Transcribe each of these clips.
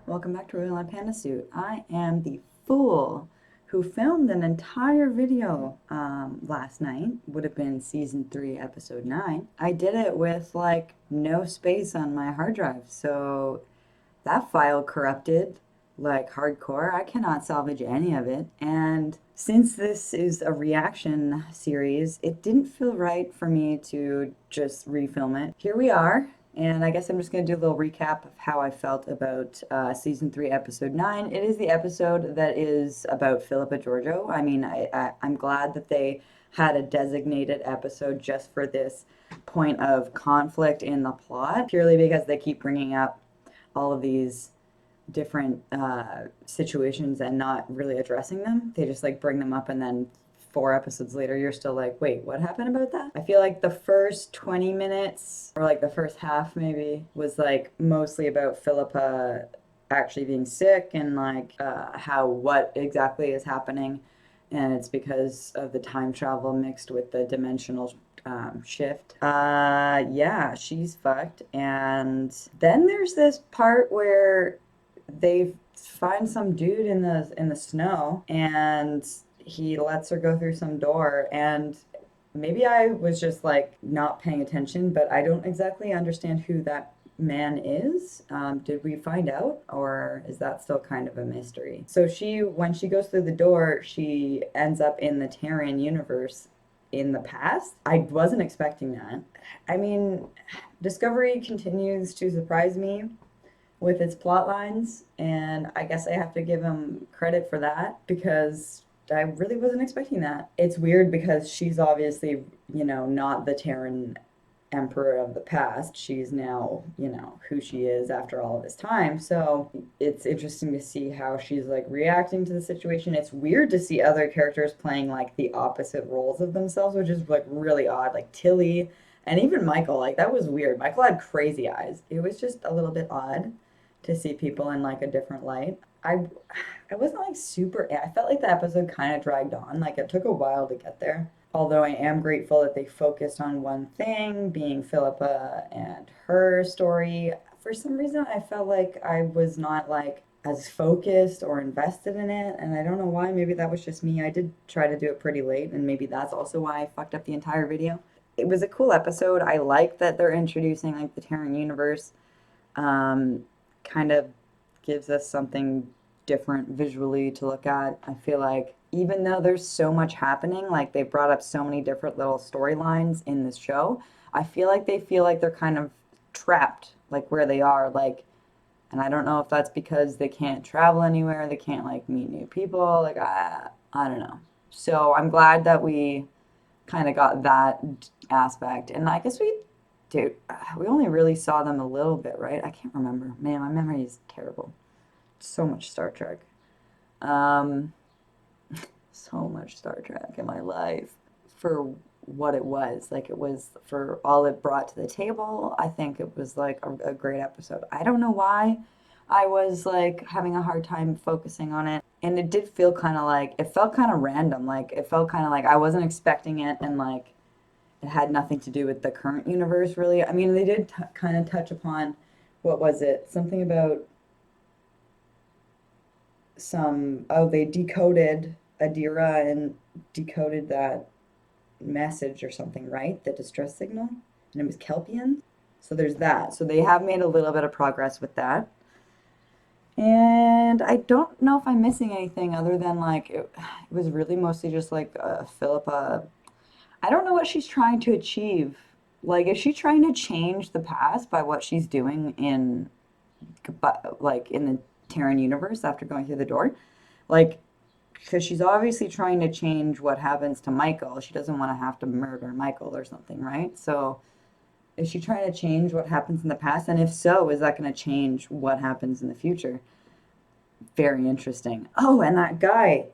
Welcome back to Agirlinapandasuit. I am the fool who filmed an entire video last night. Would have been season 3, episode 9. I did it with like no space on my hard drive, so that file corrupted like hardcore. I cannot salvage any of it. And since this is a reaction series, it didn't feel right for me to just refilm it. Here we are. And I guess I'm just going to do a little recap of how I felt about season 3, episode 9. It is the episode that is about Philippa Georgiou. I mean, I'm glad that they had a designated episode just for this point of conflict in the plot, purely because they keep bringing up all of these different situations and not really addressing them. They just like bring them up and then 4 episodes later you're still like, wait, what happened about that? I feel like the first 20 minutes or like the first half maybe was like mostly about Philippa actually being sick and like how what exactly is happening, and it's because of the time travel mixed with the dimensional shift. Yeah, she's fucked. And then there's this part where they find some dude in the snow, and he lets her go through some door. And maybe I was just like not paying attention, but I don't exactly understand who that man is. Did we find out, or is that still kind of a mystery? So when she goes through the door, she ends up in the Terran universe in the past. I wasn't expecting that. I mean, Discovery continues to surprise me with its plot lines, and I guess I have to give him credit for that because I really wasn't expecting that. It's weird because she's obviously, not the Terran emperor of the past. She's now, who she is after all of this time. So it's interesting to see how she's like reacting to the situation. It's weird to see other characters playing like the opposite roles of themselves, which is like really odd. Like Tilly and even Michael, like that was weird. Michael had crazy eyes. It was just a little bit odd to see people in like a different light. I wasn't like super, I felt like the episode kind of dragged on. Like it took a while to get there. Although I am grateful that they focused on one thing, being Philippa and her story. For some reason, I felt like I was not like as focused or invested in it, and I don't know why. Maybe that was just me. I did try to do it pretty late, and maybe that's also why I fucked up the entire video. It was a cool episode. I like that they're introducing like the Terran universe. Um, Kind of gives us something different visually to look at. I feel like even though there's so much happening, like they brought up so many different little storylines in this show, I feel like they're kind of trapped like where they are, like, and I don't know if that's because they can't travel anywhere, they can't like meet new people, like I don't know. So I'm glad that we kind of got that aspect. And I guess we only really saw them a little bit, right? I can't remember. Man, my memory is terrible. So much Star Trek. Um, so much Star Trek in my life for what it was. Like it was for all it brought to the table. I think it was like a great episode. I don't know why I was like having a hard time focusing on it. And it did feel kind of like, it felt kind of random. Like it felt kind of like I wasn't expecting it, and like it had nothing to do with the current universe, really. I mean, they did kind of touch upon, what was it? Something about they decoded Adira and decoded that message or something, right? The distress signal. And it was Kelpian. So there's that. So they have made a little bit of progress with that. And I don't know if I'm missing anything other than like it was really mostly just like Philippa. I don't know what she's trying to achieve. Like, is she trying to change the past by what she's doing like in the Terran universe after going through the door? Like, because she's obviously trying to change what happens to Michael. She doesn't want to have to murder Michael or something, right? So, is she trying to change what happens in the past? And if so, is that going to change what happens in the future? Very interesting. Oh, and that guy.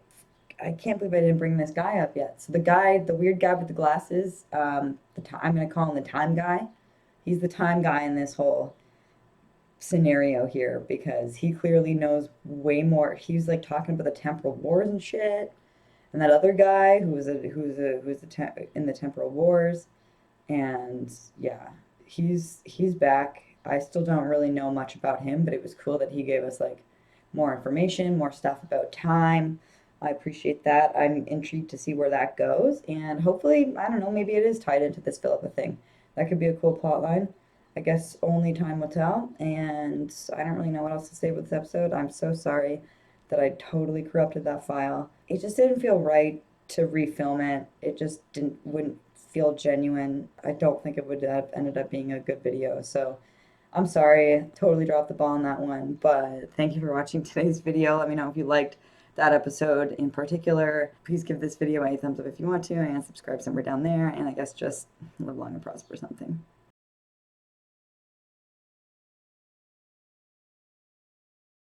I can't believe I didn't bring this guy up yet. So the guy, the weird guy with the glasses, I'm gonna call him the time guy. He's the time guy in this whole scenario here because he clearly knows way more. He's like talking about the temporal wars and shit. And that other guy in the temporal wars, and yeah, he's back. I still don't really know much about him, but it was cool that he gave us like more information, more stuff about time. I appreciate that. I'm intrigued to see where that goes, and hopefully, I don't know, maybe it is tied into this Philippa thing. That could be a cool plot line. I guess only time will tell, and I don't really know what else to say with this episode. I'm so sorry that I totally corrupted that file. It just didn't feel right to refilm it. It just wouldn't feel genuine. I don't think it would have ended up being a good video. So I'm sorry, totally dropped the ball on that one. But thank you for watching today's video. Let me know if you liked that episode in particular. Please give this video a thumbs up if you want to, and subscribe somewhere down there. And I guess just live long and prosper something.